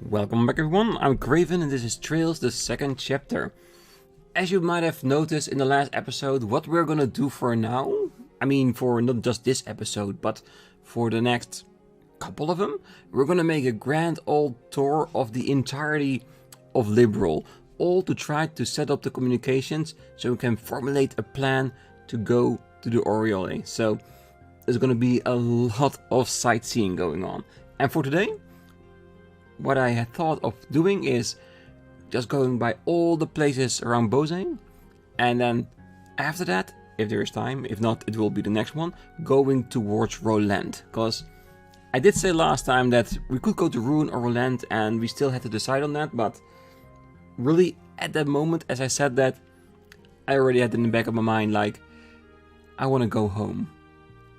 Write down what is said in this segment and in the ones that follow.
Welcome back everyone, I'm Craven and this is Trails, the second chapter. As you might have noticed in the last episode, what we're gonna do for now, I mean for not just this episode, but for the next couple of them, we're gonna make a grand old tour of the entirety of Liberl, all to try to set up the communications so we can formulate a plan to go to the Oriole. So there's gonna be a lot of sightseeing going on. And for today, what I had thought of doing is just going by all the places around Bose, and then after that, if there is time, if not, it will be the next one, going towards Roland. Because I did say last time that we could go to Ruin or Roland, and we still had to decide on that, but really at that moment, as I said that, I already had in the back of my mind, like, I want to go home.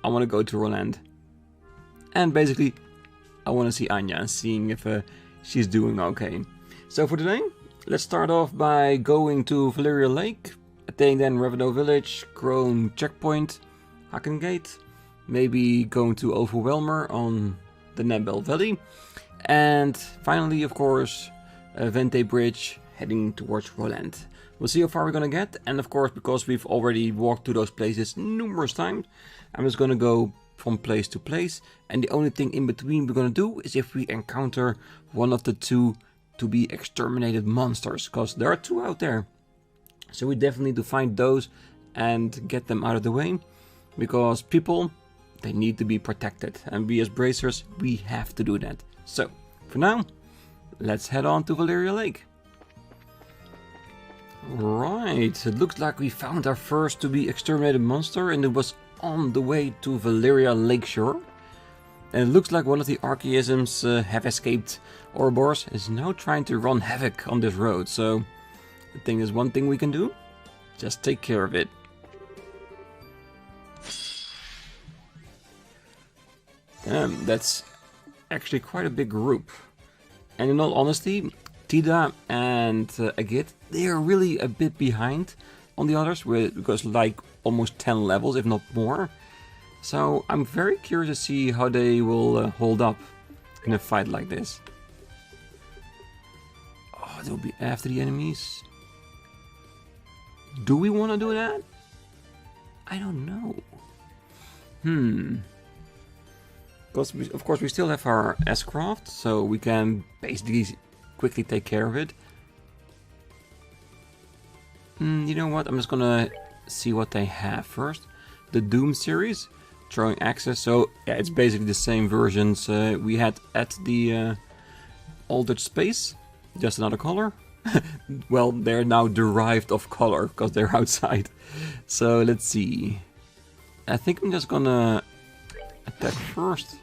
I want to go to Roland. And basically, I want to see Anya, seeing if she's doing okay. So for today, let's start off by going to Valleria Lake, attaining then Ravennue Village, Krone Checkpoint, Haken Gate, maybe going to Overwhelmer on the Nebel Valley, and finally, of course, Vente Bridge, heading towards Roland. We'll see how far we're gonna get, and of course, because we've already walked to those places numerous times, I'm just gonna go from place to place, and the only thing in between we're gonna do is if we encounter one of the two to be exterminated monsters, because there are two out there. So we definitely need to find those and get them out of the way, because people, they need to be protected, and we as bracers, we have to do that. So for now, let's head on to Valleria Lake. Right, it looks like we found our first to be exterminated monster, and it was on the way to Valleria Lakeshore. And it looks like one of the archaisms have escaped. Ouroboros is now trying to run havoc on this road, so I think there's one thing we can do. Just take care of it. Damn, that's actually quite a big group. And in all honesty, Tida and Agit, they are really a bit behind on the others, because like almost 10 levels, if not more. So I'm very curious to see how they will hold up in a fight like this. Oh, they'll be after the enemies. Do we want to do that? I don't know. Because of course we still have our S-Craft, so we can basically quickly take care of it. You know what? I'm just gonna see what they have first. The Doom series, throwing access. So yeah, it's basically the same versions we had at the Altered Space, just another color. Well, they're now derived of color because they're outside. So let's see. I think I'm just gonna attack first,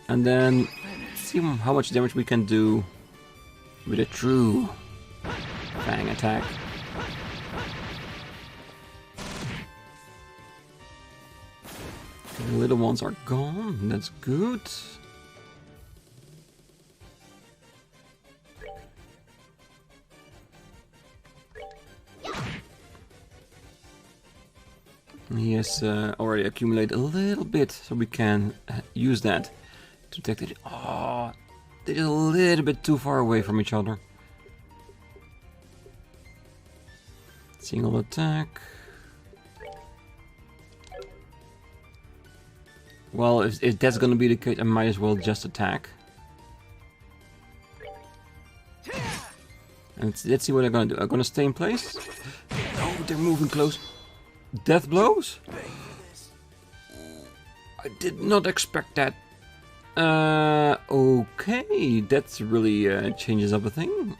and then see how much damage we can do with a true Fang attack. The little ones are gone, that's good. He has already accumulated a little bit, so we can use that to take it. Oh, they're just a little bit too far away from each other. Single attack. Well, if that's gonna be the case, I might as well just attack. And let's see what they're gonna do. I'm gonna stay in place. Oh, they're moving close. Death blows? I did not expect that. Okay, that's really changes up a thing.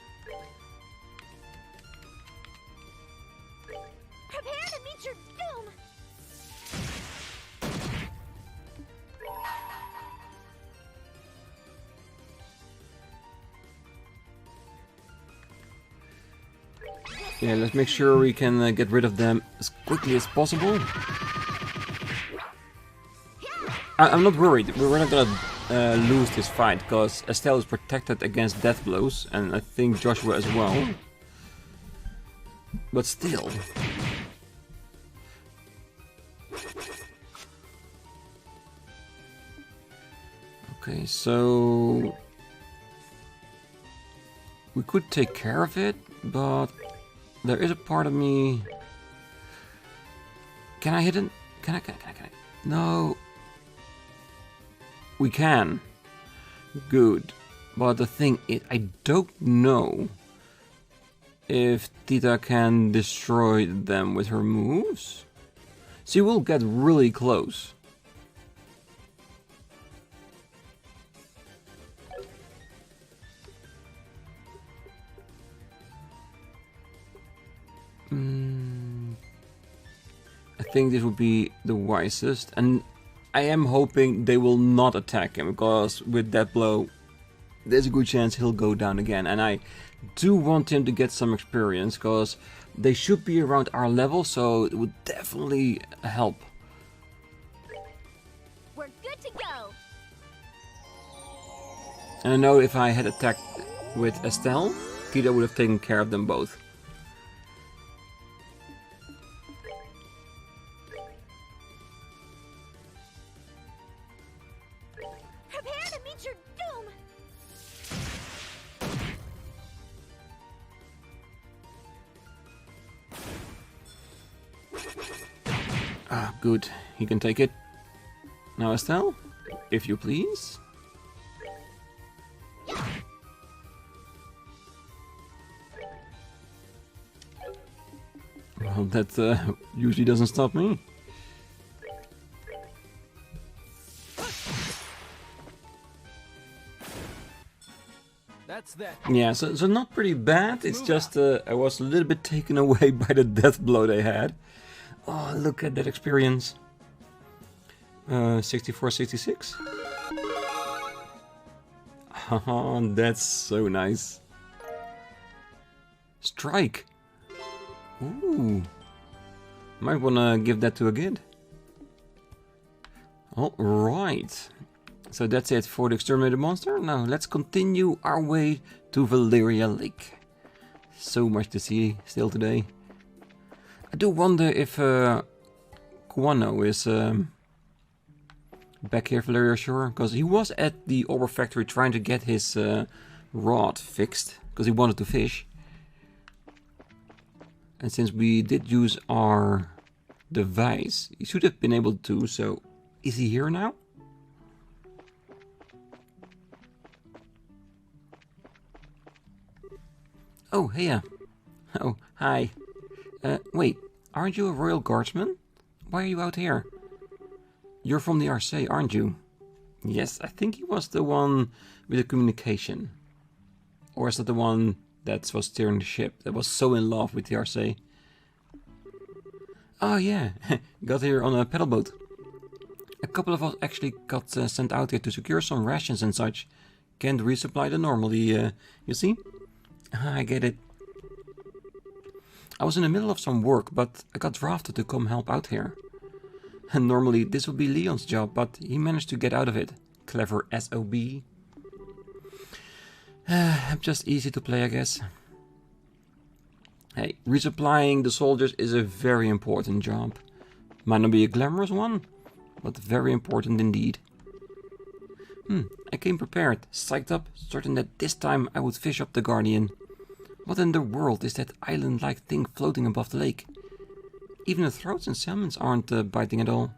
Yeah, let's make sure we can get rid of them as quickly as possible. I'm not worried. We're not gonna lose this fight, because Estelle is protected against death blows, and I think Joshua as well. But still. Okay, so We could take care of it, but there is a part of me... Can I hit it? Can I? No. We can. Good. But the thing is, I don't know if Tita can destroy them with her moves. She will get really close. I think this would be the wisest, and I am hoping they will not attack him, because with that blow there's a good chance he'll go down again, and I do want him to get some experience, because they should be around our level, so it would definitely help. We're good to go. And I know if I had attacked with Estelle, Tita would have taken care of them both. Prepare to meet your doom. Ah, good. He can take it. Now Estelle, if you please. Well, that usually doesn't stop me. That's that. Yeah, so not pretty bad. It's just I was a little bit taken away by the death blow they had. Oh, look at that experience. 64, 66. Oh, that's so nice. Strike. Ooh. Might wanna give that to a kid. Alright. So that's it for the exterminated monster. Now let's continue our way to Valleria Lake. So much to see still today. I do wonder if Guano is back here, Valleria Shore, because he was at the Auber factory trying to get his rod fixed, because he wanted to fish. And since we did use our device, he should have been able to, so is he here now? Oh, hey. Oh, hi. Wait, aren't you a royal guardsman? Why are you out here? You're from the RC, aren't you? Yes, I think he was the one with the communication. Or is that the one that was steering the ship, that was so in love with the RC? Oh yeah, got here on a pedal boat. A couple of us actually got sent out here to secure some rations and such. Can't resupply them normally, you see? I get it. I was in the middle of some work, but I got drafted to come help out here. And normally this would be Leon's job, but he managed to get out of it. Clever SOB. I'm just easy to play, I guess. Hey, resupplying the soldiers is a very important job. Might not be a glamorous one, but very important indeed. I came prepared, psyched up, certain that this time I would fish up the Guardian. What in the world is that island-like thing floating above the lake? Even the throats and salmons aren't biting at all.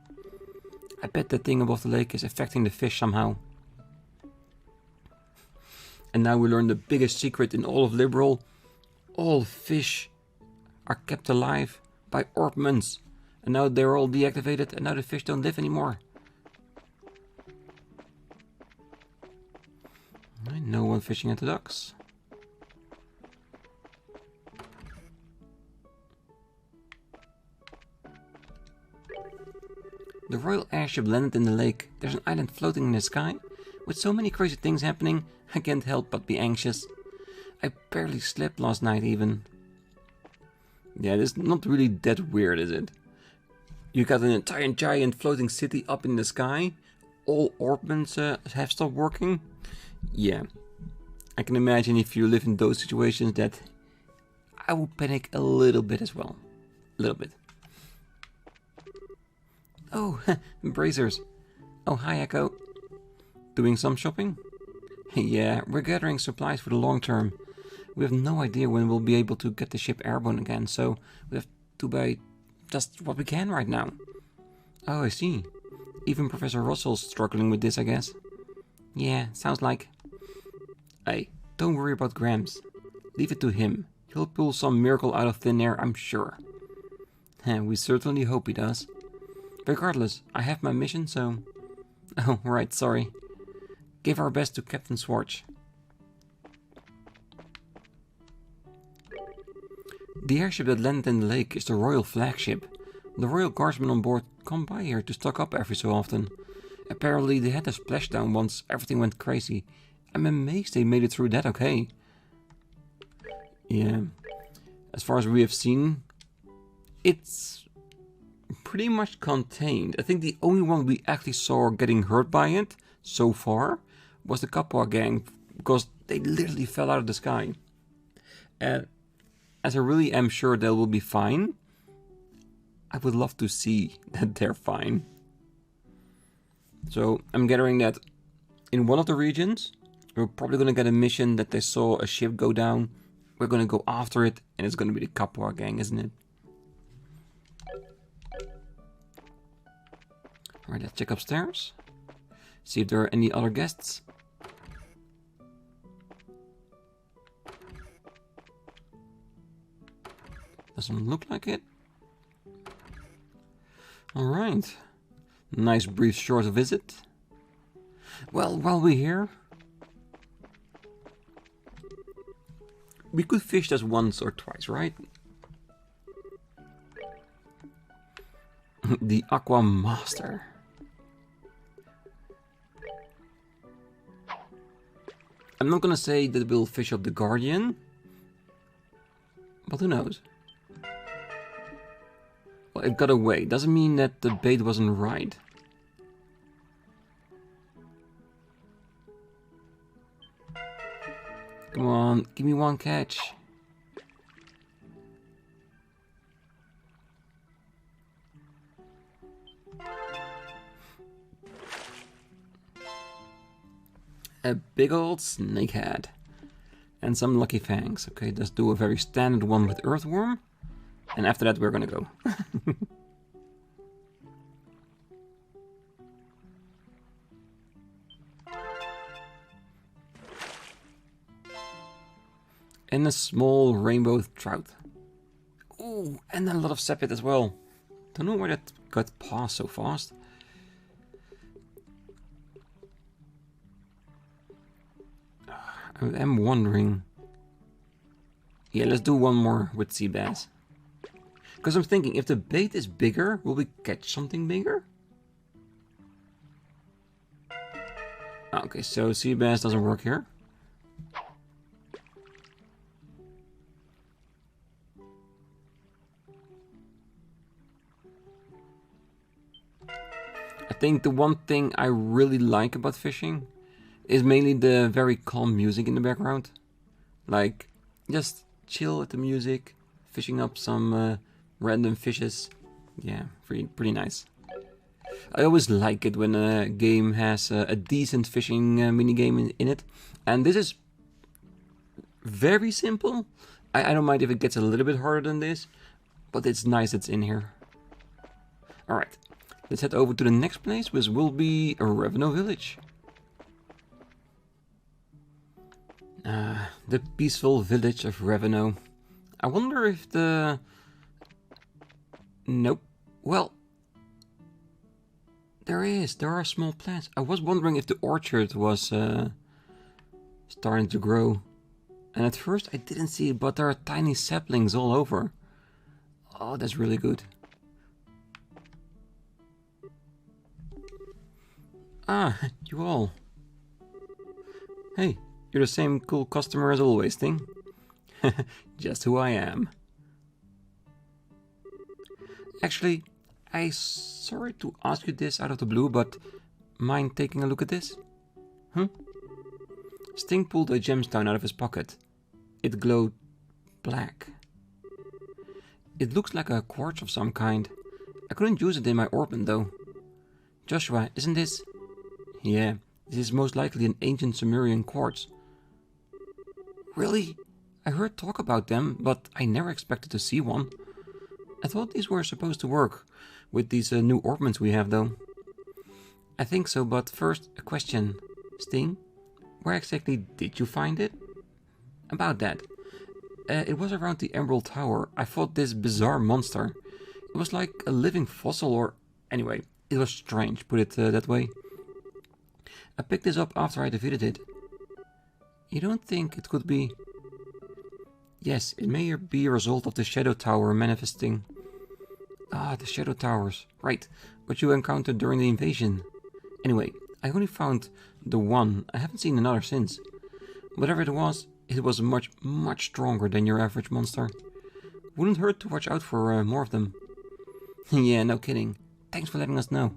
I bet that thing above the lake is affecting the fish somehow. And now we learn the biggest secret in all of Liberl. All fish are kept alive by orpmans. And now they're all deactivated and now the fish don't live anymore. No one fishing at the docks. The royal airship landed in the lake. There's an island floating in the sky. With so many crazy things happening, I can't help but be anxious. I barely slept last night even. Yeah, it's not really that weird, is it? You got an entire giant floating city up in the sky. All orpmans have stopped working. Yeah, I can imagine if you live in those situations that I would panic a little bit as well. A little bit. Oh, bracers. Oh, hi Echo. Doing some shopping? Yeah, we're gathering supplies for the long term. We have no idea when we'll be able to get the ship airborne again, so we have to buy just what we can right now. Oh, I see. Even Professor Russell's struggling with this, I guess. Yeah, sounds like. Hey, don't worry about Grams. Leave it to him. He'll pull some miracle out of thin air, I'm sure. We certainly hope he does. Regardless, I have my mission, so... Oh, right, sorry. Give our best to Captain Swartz. The airship that landed in the lake is the Royal flagship. The Royal Guardsmen on board come by here to stock up every so often. Apparently they had a splashdown once everything went crazy. I'm amazed they made it through that okay. Yeah, as far as we have seen, it's pretty much contained. I think the only one we actually saw getting hurt by it so far was the Kappa gang, because they literally fell out of the sky. As I really am sure they will be fine, I would love to see that they're fine. So I'm gathering that in one of the regions, we're probably going to get a mission that they saw a ship go down. We're going to go after it, and it's going to be the Kappa gang, isn't it? Alright, let's check upstairs. See if there are any other guests. Doesn't look like it. Alright. Nice brief short visit. Well, while we're here, we could fish just once or twice, right? The Aqua Master. I'm not gonna say that we'll fish up the Guardian, but who knows? Well, it got away. Doesn't mean that the bait wasn't right. Come on, give me one catch. A big old snakehead. And some lucky fangs. Okay, let's do a very standard one with earthworm. And after that we're gonna go. And a small rainbow trout. Ooh, and a lot of sepet as well. Don't know why that got past so fast. I am wondering. Yeah, let's do one more with sea bass. Because I'm thinking, if the bait is bigger, will we catch something bigger? Okay, so sea bass doesn't work here. I think the one thing I really like about fishing is mainly the very calm music in the background. Like, just chill with the music, fishing up some random fishes. Yeah, pretty nice. I always like it when a game has a decent fishing minigame in it. And this is very simple. I don't mind if it gets a little bit harder than this, but it's nice it's in here. Alright, let's head over to the next place, which will be Ravennue Village. The peaceful village of Ravennue. I wonder if the... Nope. Well, there are small plants. I was wondering if the orchard was starting to grow. And at first I didn't see it, but there are tiny saplings all over. Oh, that's really good. Ah, you all. Hey, you're the same cool customer as always, thing. Just who I am. Actually, I'm sorry to ask you this out of the blue, but mind taking a look at this? Sting pulled a gemstone out of his pocket. It glowed black. It looks like a quartz of some kind. I couldn't use it in my orbit though. Joshua, isn't this? Yeah, this is most likely an ancient Sumerian quartz. Really? I heard talk about them, but I never expected to see one. I thought these were supposed to work with these new ornaments we have, though. I think so, but first, a question. Sting, where exactly did you find it? About that. It was around the Emerald Tower. I fought this bizarre monster. It was like a living fossil or... Anyway, it was strange, put it that way. I picked this up after I defeated it. You don't think it could be... Yes, it may be a result of the Shadow Tower manifesting. Ah, the Shadow Towers. Right, what you encountered during the invasion. Anyway, I only found the one. I haven't seen another since. Whatever it was much, much stronger than your average monster. Wouldn't hurt to watch out for more of them. Yeah, no kidding. Thanks for letting us know.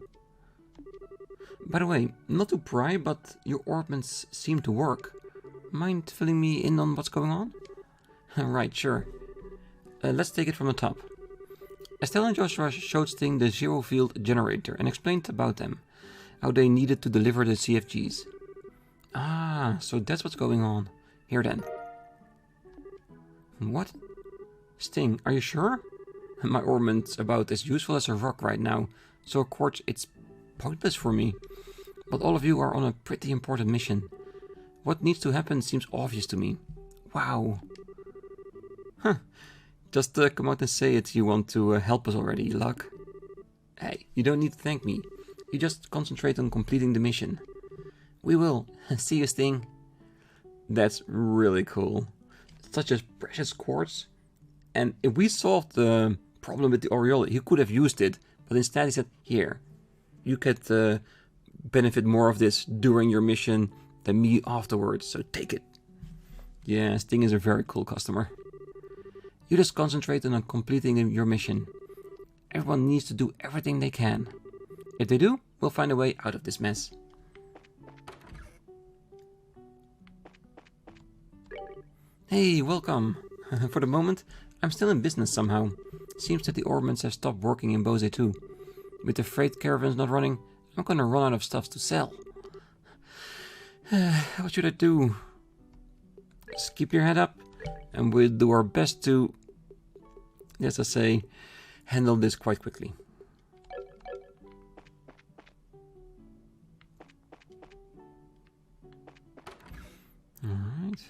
By the way, not to pry, but your ornaments seem to work. Mind filling me in on what's going on? Right, sure. Let's take it from the top. Estelle and Joshua showed Sting the zero field generator and explained about them. How they needed to deliver the CFGs. Ah, so that's what's going on. Here then. What? Sting, are you sure? My ornament's about as useful as a rock right now, so of course it's pointless for me. But all of you are on a pretty important mission. What needs to happen seems obvious to me. Wow. Huh. Just come out and say it you want to help us already, Luck. Hey, you don't need to thank me. You just concentrate on completing the mission. We will. See you, Sting. That's really cool. Such a precious quartz. And if we solved the problem with the aureole, he could have used it. But instead he said, here, you could benefit more of this during your mission than me afterwards. So take it. Yeah, Sting is a very cool customer. You just concentrate on completing your mission. Everyone needs to do everything they can. If they do, we'll find a way out of this mess. Hey, welcome. For the moment, I'm still in business somehow. Seems that the ornaments have stopped working in Bose too. With the freight caravans not running, I'm gonna run out of stuff to sell. What should I do? Just keep your head up, and we'll do our best to, as I say, handle this quite quickly. Alright.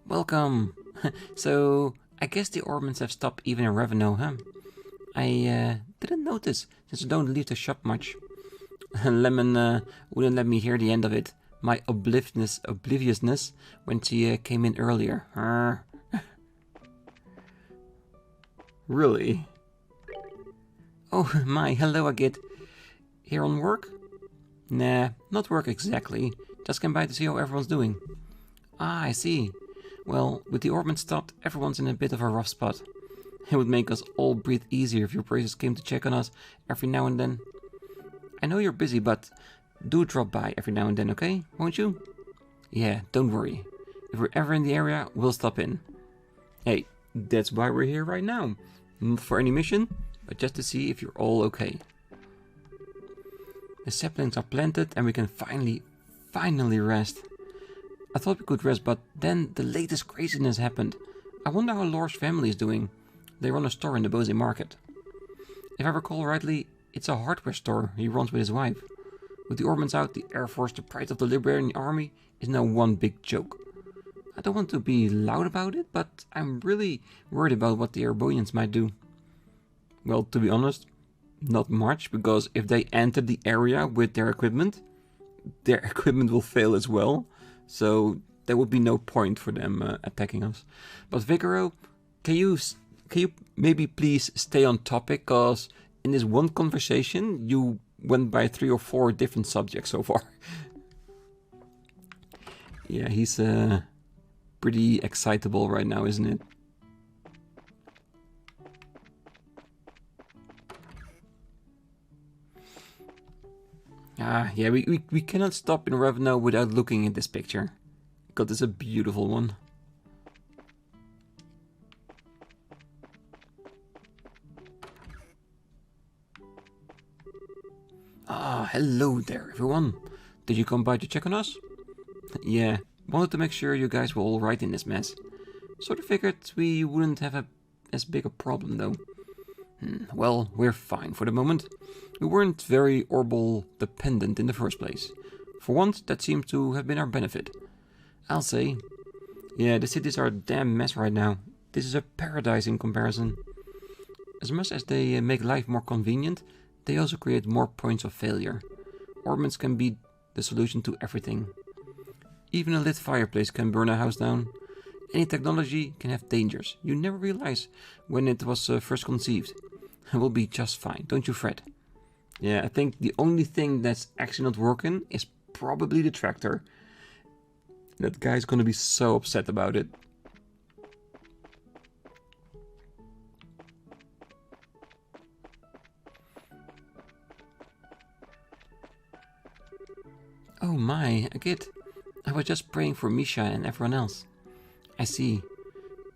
Welcome! So, I guess the ornaments have stopped even in Ravennue, huh? I didn't notice, since I don't leave the shop much. Lemon wouldn't let me hear the end of it. My obliviousness when she came in earlier. Really? Oh my, hello Agit. Here on work? Nah, not work exactly. Just came by to see how everyone's doing. Ah, I see. Well, with the ornament stopped, everyone's in a bit of a rough spot. It would make us all breathe easier if your praises came to check on us every now and then. I know you're busy, but do drop by every now and then, okay? Won't you? Yeah, don't worry. If we're ever in the area, we'll stop in. Hey, that's why we're here right now. Not for any mission, but just to see if you're all okay. The saplings are planted and we can finally rest. I thought we could rest, but then the latest craziness happened. I wonder how Lor's family is doing. They run a store in the Bose market. If I recall rightly, it's a hardware store he runs with his wife. With the ornaments out, the Air Force, the pride of the Liberian Army, is now one big joke. I don't want to be loud about it, but I'm really worried about what the Airboians might do. Well, to be honest, not much, because if they enter the area with their equipment will fail as well. So there would be no point for them attacking us. But Vigoro, can you maybe please stay on topic? Cause in this one conversation you went by 3 or 4 different subjects so far. Yeah, he's pretty excitable right now, isn't it? Ah, yeah, we cannot stop in Ravennue without looking at this picture. God, it's a beautiful one. Ah, hello there, everyone. Did you come by to check on us? Yeah, wanted to make sure you guys were all right in this mess. Sort of figured we wouldn't have as big a problem though. Well, we're fine for the moment. We weren't very orbal dependent in the first place. For once, that seems to have been our benefit. I'll say. Yeah, the cities are a damn mess right now. This is a paradise in comparison. As much as they make life more convenient, they also create more points of failure. Ornaments can be the solution to everything. Even a lit fireplace can burn a house down. Any technology can have dangers you never realize when it was first conceived. We'll be just fine, don't you fret. Yeah, I think the only thing that's actually not working is probably the tractor. That guy's gonna be so upset about it. Oh my, a kid. I was just praying for Misha and everyone else. I see.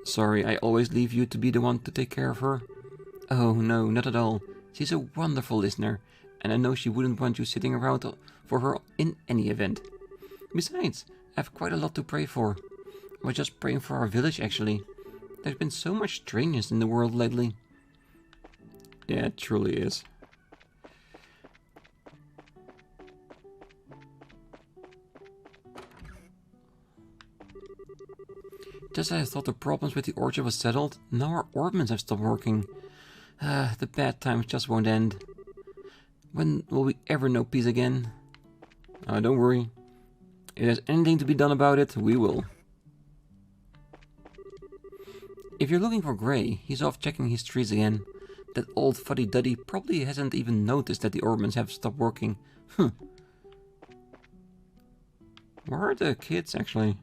Sorry, I always leave you to be the one to take care of her. Oh no, not at all. She's a wonderful listener, and I know she wouldn't want you sitting around for her in any event. Besides, I have quite a lot to pray for. I was just praying for our village, actually. There's been so much strangeness in the world lately. Yeah, it truly is. Just as I thought the problems with the orchard was settled, now our ornaments have stopped working. The bad times just won't end. When will we ever know peace again? Don't worry. If there's anything to be done about it, we will. If you're looking for Gray, he's off checking his trees again. That old fuddy-duddy probably hasn't even noticed that the ornaments have stopped working. Where are the kids, actually?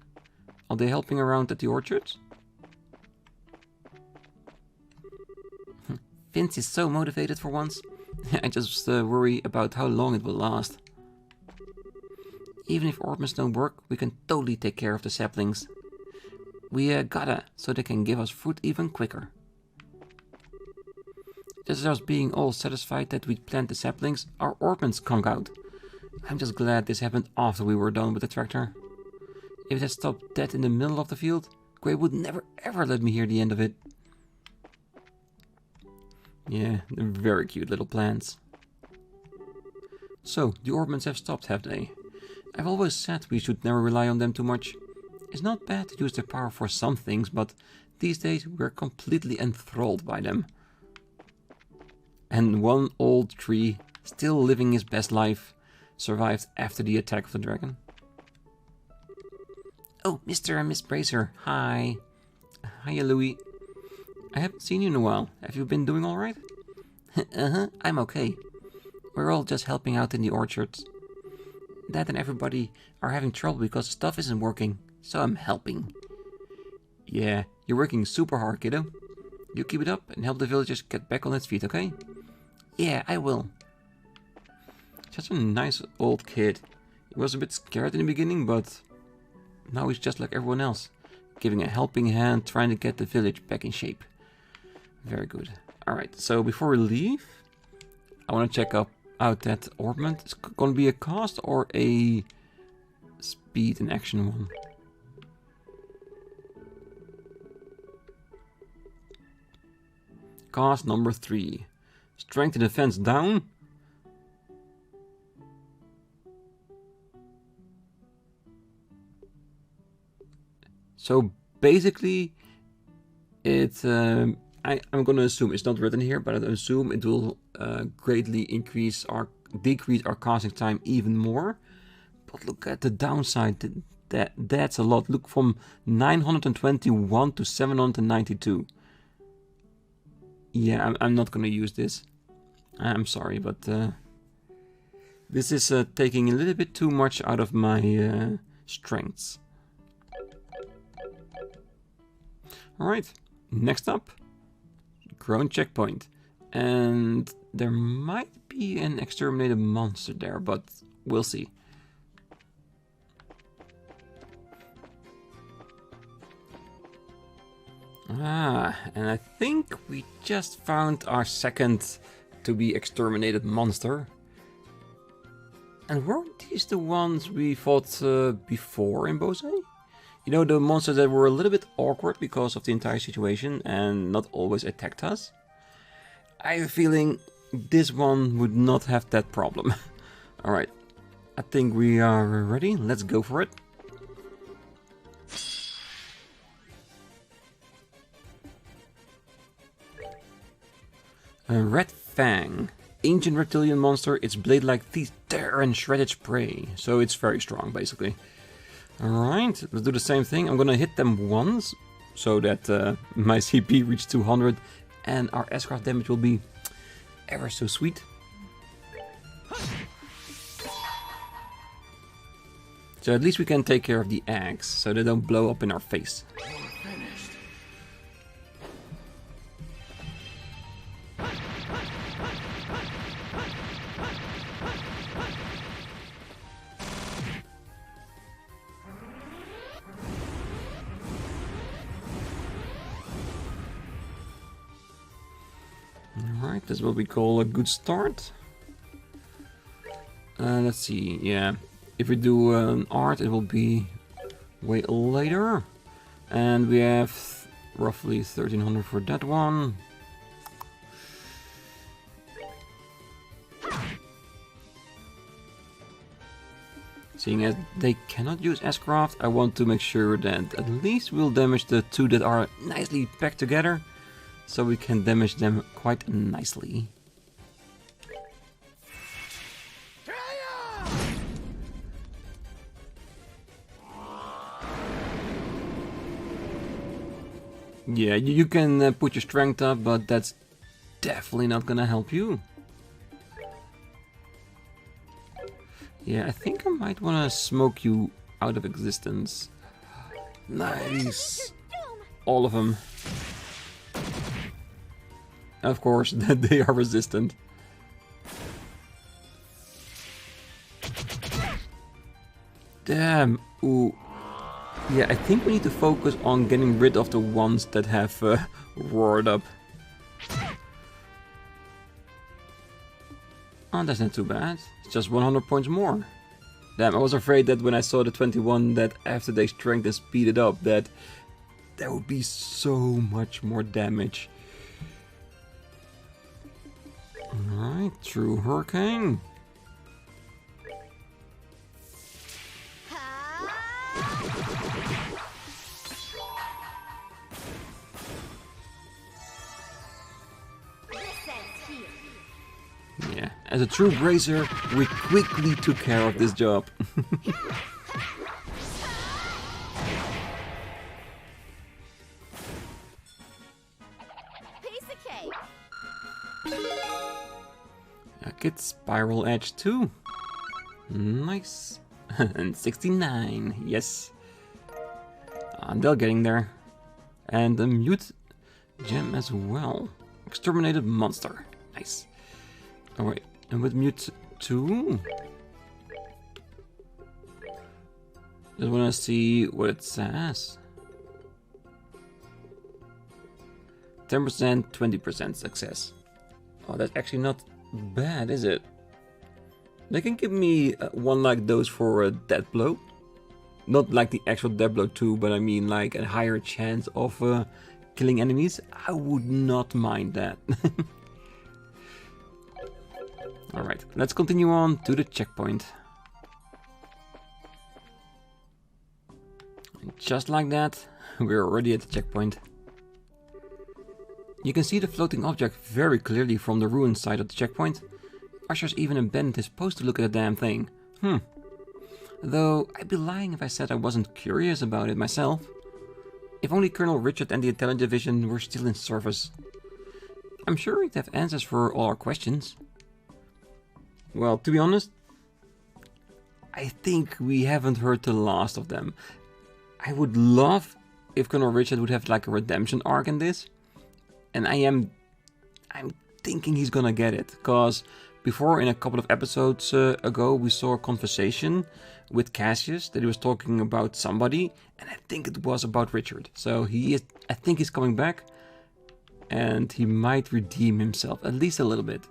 Are they helping around at the orchards? Vince is so motivated for once. I just worry about how long it will last. Even if ornaments don't work, we can totally take care of the saplings. We gotta, so they can give us fruit even quicker. Just as us being all satisfied that we'd plant the saplings, our ornaments conk out. I'm just glad this happened after we were done with the tractor. If it had stopped dead in the middle of the field, Gray would never ever let me hear the end of it. Yeah, they're very cute little plants. So, the ornaments have stopped, have they? I've always said we should never rely on them too much. It's not bad to use their power for some things, but these days we're completely enthralled by them. And one old tree, still living his best life, survived after the attack of the dragon. Oh, Mr. and Miss Bracer, hi. Hiya, Louis. I haven't seen you in a while. Have you been doing alright? I'm okay. We're all just helping out in the orchards. Dad and everybody are having trouble because stuff isn't working, so I'm helping. Yeah, you're working super hard, kiddo. You keep it up and help the villagers get back on its feet, okay? Yeah, I will. Such a nice old kid. He was a bit scared in the beginning, but now he's just like everyone else, giving a helping hand, trying to get the village back in shape. Very good. Alright, so before we leave, I want to check out that ornament. It's going to be a cost or a speed in action one. Cost number 3. Strength and defense down. So basically, it I'm gonna assume it's not written here, but I assume it will greatly decrease our casting time even more. But look at the downside. That's a lot. Look, from 921 to 792. Yeah, I'm not gonna use this. I'm sorry, but this is taking a little bit too much out of my strengths. Alright, next up, Krone checkpoint. And there might be an exterminated monster there, but we'll see. And I think we just found our second to be exterminated monster. And weren't these the ones we fought before in Bose? You know, the monsters that were a little bit awkward because of the entire situation and not always attacked us. I have a feeling this one would not have that problem. Alright, I think we are ready. Let's go for it. A red fang. Ancient reptilian monster, its blade-like teeth tear and shred its prey. So it's very strong, basically. Alright, let's do the same thing. I'm gonna hit them once, so that my CP reaches 200, and our S-craft damage will be ever so sweet. So at least we can take care of the eggs, so they don't blow up in our face. Alright, this is what we call a good start. Let's see, yeah. If we do an art, it will be way later. And we have roughly 1300 for that one. Seeing as they cannot use S-craft, I want to make sure that at least we'll damage the two that are nicely packed together. So we can damage them quite nicely. Yeah, you can put your strength up, but that's definitely not gonna help you. Yeah, I think I might wanna smoke you out of existence. Nice. All of them. Of course, that they are resistant. Damn. Ooh. Yeah, I think we need to focus on getting rid of the ones that have roared up. Oh, that's not too bad. It's just 100 points more. Damn, I was afraid that when I saw the 21 that after they strength and speed it up, that there would be so much more damage. Alright, true hurricane. Yeah, as a true bracer, we quickly took care of this job. Get spiral edge too. Nice. And 69, yes. I'm still getting there. And a mute gem as well. Exterminated monster. Nice. Alright, and with mute 2. Just wanna see what it says. 10%, 20% success. Oh, that's actually not bad, is it? They can give me one like those for a death blow. Not like the actual death blow 2, but I mean like a higher chance of killing enemies. I would not mind that. Alright, let's continue on to the checkpoint. And just like that, we're already at the checkpoint. You can see the floating object very clearly from the ruined side of the checkpoint. Usher's even abandoned his post to look at the damn thing. Though, I'd be lying if I said I wasn't curious about it myself. If only Colonel Richard and the Intelligence Division were still in service. I'm sure he'd have answers for all our questions. Well, to be honest, I think we haven't heard the last of them. I would love if Colonel Richard would have like a redemption arc in this. And I'm thinking he's gonna get it. Because before, in a couple of episodes ago, we saw a conversation with Cassius that he was talking about somebody. And I think it was about Richard. So I think he's coming back. And he might redeem himself, at least a little bit.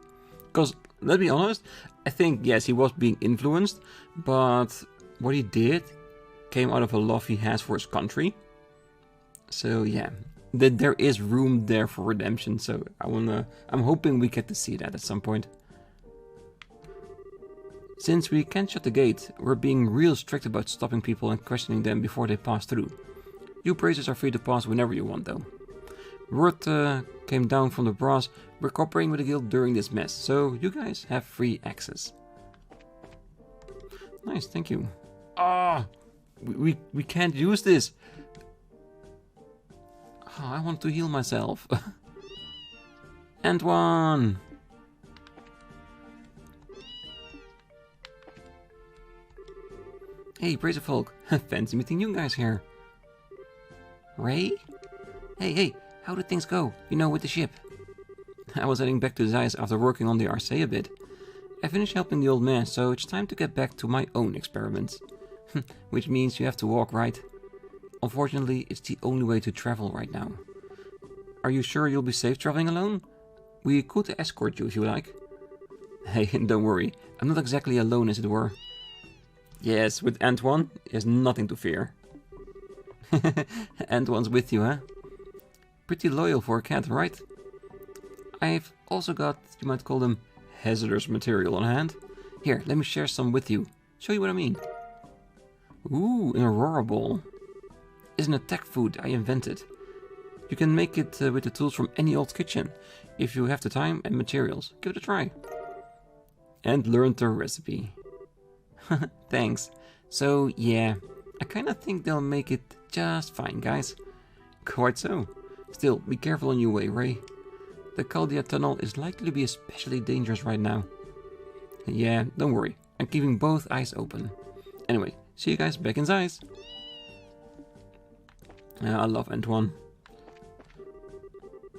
Because, let's be honest, I think, yes, he was being influenced. But what he did, came out of a love he has for his country. So yeah, there is room there for redemption. So I'm hoping we get to see that at some point. Since we can't shut the gate, we're being real strict about stopping people and questioning them before they pass through. You praisers are free to pass whenever you want though. Word came down from the brass, we're cooperating with the guild during this mess, so you guys have free access. Nice, thank you. Ah, we can't use this. Oh, I want to heal myself. And one. Hey, Praiser Folk. Fancy meeting you guys here. Ray? Hey, how did things go? You know, with the ship. I was heading back to Zeiss after working on the RC a bit. I finished helping the old man, so it's time to get back to my own experiments. Which means you have to walk, right? Unfortunately, it's the only way to travel right now. Are you sure you'll be safe traveling alone? We could escort you if you like. Hey, don't worry. I'm not exactly alone, as it were. Yes, with Antoine, there's nothing to fear. Antoine's with you, huh? Pretty loyal for a cat, right? I've also got, you might call them, hazardous material on hand. Here, let me share some with you. Show you what I mean. Ooh, an Aurora Ball. It's an attack food I invented. You can make it with the tools from any old kitchen, if you have the time and materials. Give it a try. And learn the recipe. Thanks. So, yeah, I kinda think they'll make it just fine, guys. Quite so. Still, be careful on your way, Ray. The Chaldia Tunnel is likely to be especially dangerous right now. Yeah, don't worry. I'm keeping both eyes open. Anyway, see you guys back in Zeiss. I love Antoine.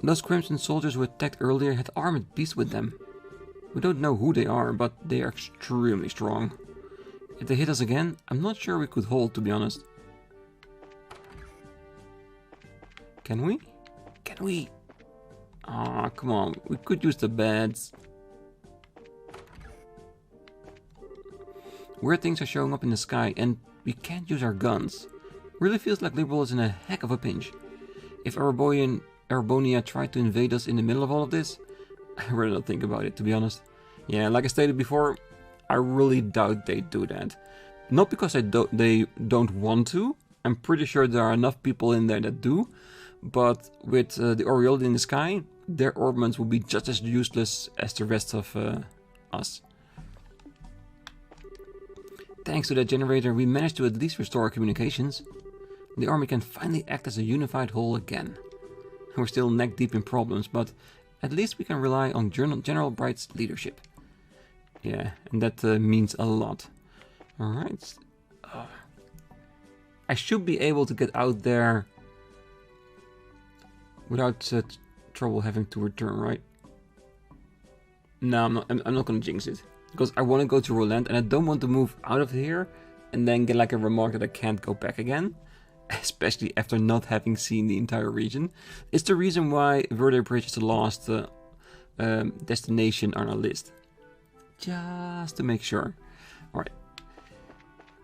Those Crimson soldiers who attacked earlier had armored beasts with them. We don't know who they are, but they are extremely strong. If they hit us again, I'm not sure we could hold, to be honest. Can we? Can we? Ah, come on. We could use the beds. Weird things are showing up in the sky, and we can't use our guns. Really feels like Liberl is in a heck of a pinch. If Arabonia tried to invade us in the middle of all of this, I'd rather not think about it, to be honest. Yeah, like I stated before, I really doubt they'd do that. Not because they don't want to. I'm pretty sure there are enough people in there that do. But with the Aureole in the sky, their ornaments will be just as useless as the rest of us. Thanks to that generator, we managed to at least restore our communications. The army can finally act as a unified whole again. We're still neck deep in problems, but at least we can rely on General Bright's leadership. Yeah, and that means a lot. Alright. I should be able to get out there without trouble having to return, right? No, I'm not gonna jinx it. Because I want to go to Roland and I don't want to move out of here and then get like a remark that I can't go back again. Especially after not having seen the entire region. It's the reason why Verde Bridge is the last destination on our list. Just to make sure. Alright.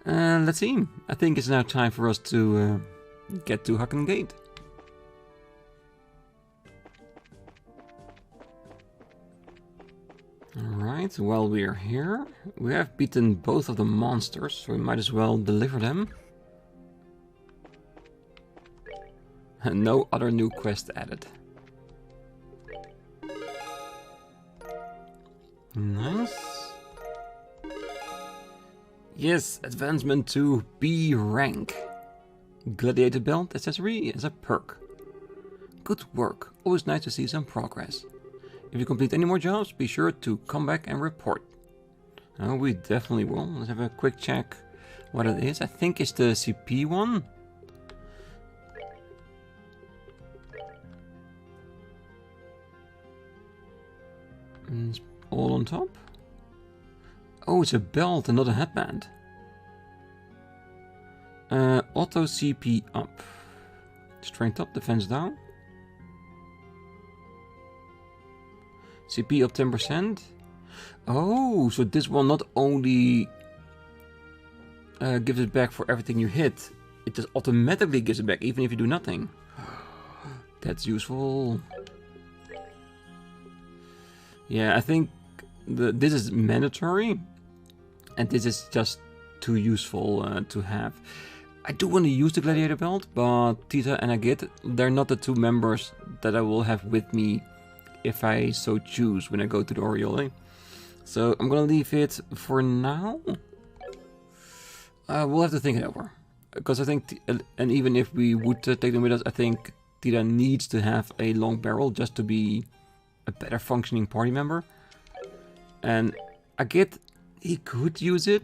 Let's see. I think it's now time for us to get to Haken Gate. Alright, while we are here, we have beaten both of the monsters, so we might as well deliver them. And no other new quest added. Nice. Yes, advancement to B rank. Gladiator belt accessory as a perk. Good work, always nice to see some progress. If you complete any more jobs, be sure to come back and report. Oh, we definitely will. Let's have a quick check what it is. I think it's the CP one. And it's all on top. Oh, it's a belt and not a headband. Auto CP up. Strength up, defense down. CP up 10%. Oh, so this will not only gives it back for everything you hit. It just automatically gives it back, even if you do nothing. That's useful. Yeah, I think this is mandatory, and this is just too useful to have. I do want to use the gladiator belt, but Tita and Agit, they're not the two members that I will have with me if I so choose when I go to the Oriole. So I'm gonna leave it for now. We'll have to think it over, because I think, and even if we would take them with us, I think Tita needs to have a long barrel just to be a better functioning party member. And Agit, he could use it,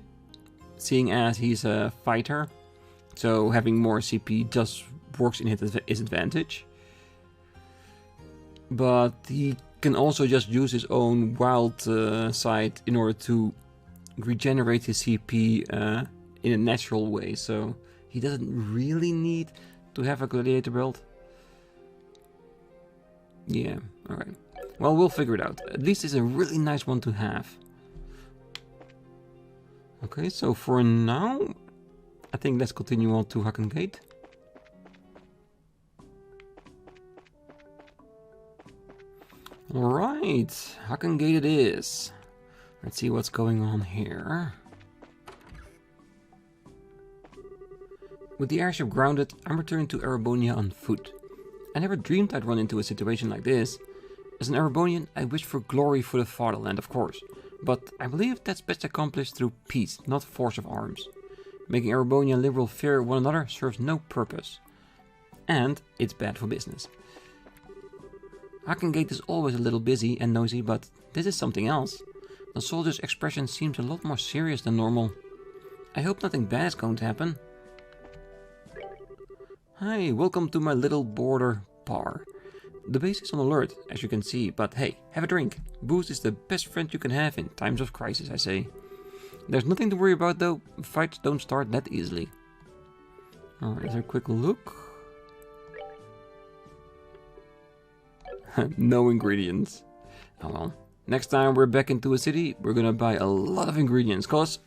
seeing as he's a fighter. So having more CP just works in his advantage. But he can also just use his own wild side in order to regenerate his CP in a natural way. So he doesn't really need to have a gladiator belt. Yeah, alright. Well, we'll figure it out. At least it's a really nice one to have. Okay, so for now, I think let's continue on to Haken Gate. Alright, Haken Gate it is. Let's see what's going on here. With the airship grounded, I'm returning to Erebonia on foot. I never dreamed I'd run into a situation like this. As an Erebonian, I wish for glory for the fatherland, of course. But I believe that's best accomplished through peace, not force of arms. Making Erebonia and Liberl fear one another serves no purpose. And it's bad for business. Haken Gate is always a little busy and noisy, but this is something else. The soldier's expression seems a lot more serious than normal. I hope nothing bad is going to happen. Hi, welcome to my little border bar. The base is on alert, as you can see, but hey, have a drink. Booze is the best friend you can have in times of crisis, I say. There's nothing to worry about though, fights don't start that easily. Alright, let's have a quick look. No ingredients. Oh well. Next time we're back into a city, we're gonna buy a lot of ingredients, cause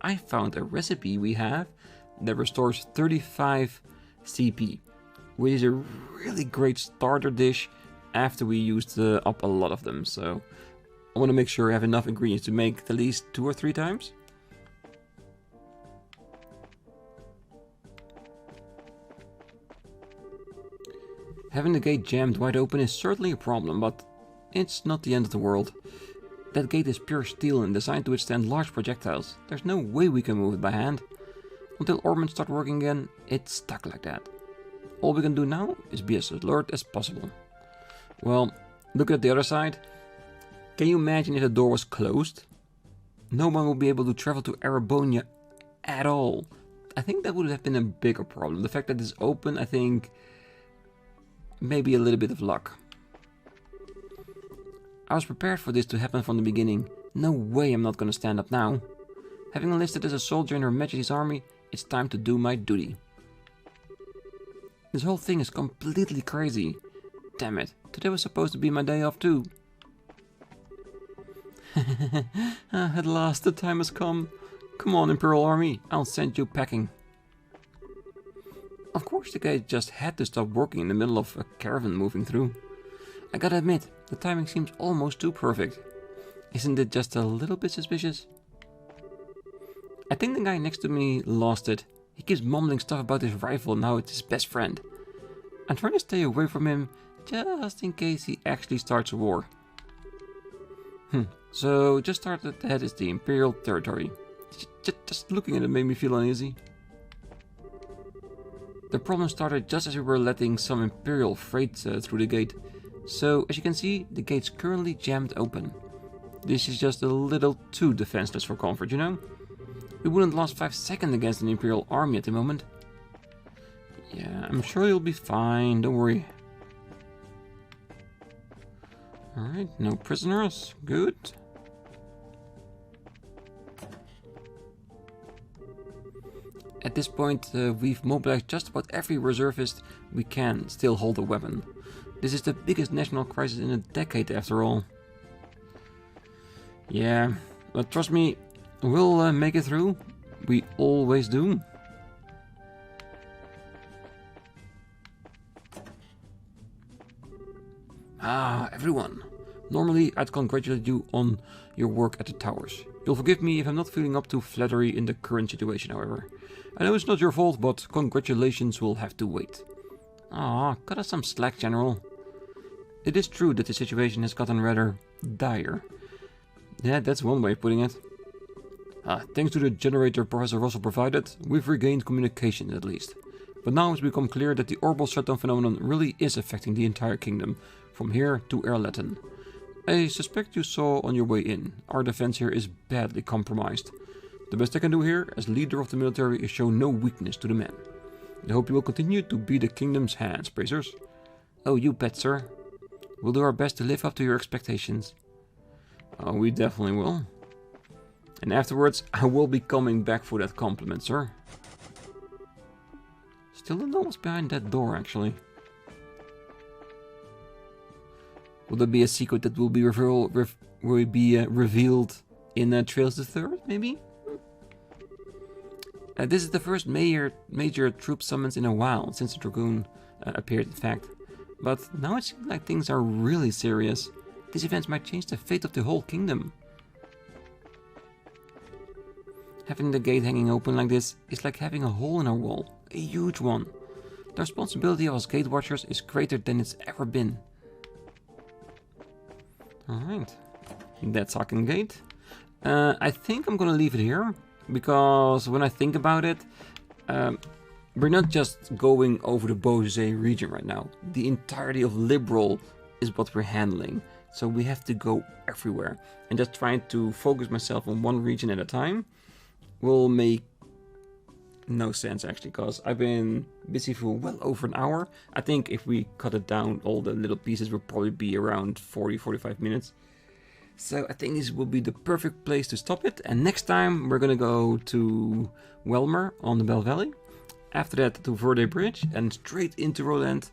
I found a recipe we have that restores 35 CP, which is a really great starter dish after we used up a lot of them. So I want to make sure I have enough ingredients to make at least 2 or 3 times. Having the gate jammed wide open is certainly a problem, but it's not the end of the world. That gate is pure steel and designed to withstand large projectiles. There's no way we can move it by hand. Until orbits start working again, it's stuck like that. All we can do now is be as alert as possible. Well, look at the other side. Can you imagine if the door was closed? No one will be able to travel to Erebonia at all. I think that would have been a bigger problem. The fact that it's open, I think, maybe a little bit of luck. I was prepared for this to happen from the beginning. No way I'm not gonna stand up now. Having enlisted as a soldier in Her Majesty's army, it's time to do my duty. This whole thing is completely crazy. Damn it, today was supposed to be my day off too. At last the time has come. Come on, Imperial Army, I'll send you packing. Of course the gate just had to stop working in the middle of a caravan moving through. I gotta admit, the timing seems almost too perfect. Isn't it just a little bit suspicious? I think the guy next to me lost it. He keeps mumbling stuff about his rifle and how it's his best friend. I'm trying to stay away from him just in case he actually starts a war. So just started ahead is the Imperial territory. Just looking at it made me feel uneasy. The problem started just as we were letting some Imperial freight through the gate. So as you can see, the gate's currently jammed open. This is just a little too defenseless for comfort, you know? We wouldn't last 5 seconds against an Imperial army at the moment. Yeah, I'm sure you'll be fine, don't worry. Alright, no prisoners, good. At this point, we've mobilized just about every reservist we can still hold a weapon. This is the biggest national crisis in a decade after all. Yeah, but trust me, we'll make it through. We always do. Ah, everyone. Normally, I'd congratulate you on your work at the towers. You'll forgive me if I'm not feeling up to flattery in the current situation, however. I know it's not your fault, but congratulations will have to wait. Ah, cut us some slack, General. It is true that the situation has gotten rather dire. Yeah, that's one way of putting it. Thanks to the generator Professor Russell provided, we've regained communication at least. But now it's become clear that the orbital shutdown phenomenon really is affecting the entire kingdom, from here to Erletten. I suspect you saw on your way in. Our defense here is badly compromised. The best I can do here, as leader of the military, is show no weakness to the men. I hope you will continue to be the kingdom's hands, Bracers. Oh, you bet, sir. We'll do our best to live up to your expectations. Oh, we definitely will. And afterwards, I will be coming back for that compliment, sir. Still don't know what's behind that door, actually. Will there be a secret that will be revealed in Trails the Third, maybe? This is the first major troop summons in a while, since the Dragoon appeared, in fact. But now it seems like things are really serious. These events might change the fate of the whole kingdom. Having the gate hanging open like this is like having a hole in our wall, a huge one. The responsibility of us gate watchers is greater than it's ever been. Alright, that's Haken Gate. I think I'm gonna leave it here, because when I think about it, we're not just going over the Bose region right now. The entirety of Liberl is what we're handling, so we have to go everywhere. And just trying to focus myself on one region at a time will make no sense, actually, because I've been busy for well over an hour. I think if we cut it down, all the little pieces will probably be around 40-45 minutes. So I think this will be the perfect place to stop it. And next time we're gonna go to Welmer on the Bell Valley. After that to Verde Bridge and straight into Roland.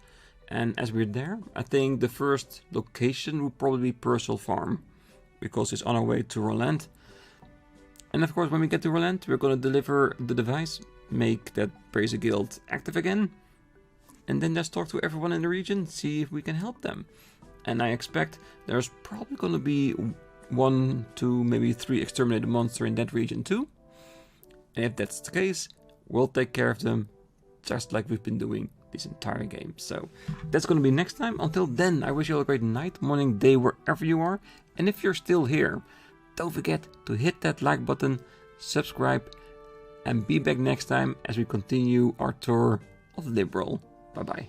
And as we're there, I think the first location will probably be Purcell Farm, because it's on our way to Roland. And of course, when we get to Roland, we're gonna deliver the device, make that Bracer Guild active again, and then just talk to everyone in the region, see if we can help them. And I expect there's probably gonna be 1, 2, maybe 3 exterminated monsters in that region too. And if that's the case, we'll take care of them just like we've been doing this entire game. So that's gonna be next time. Until then, I wish you all a great night, morning, day, wherever you are. And if you're still here, don't forget to hit that like button, subscribe, and be back next time as we continue our tour of Liberl. Bye bye.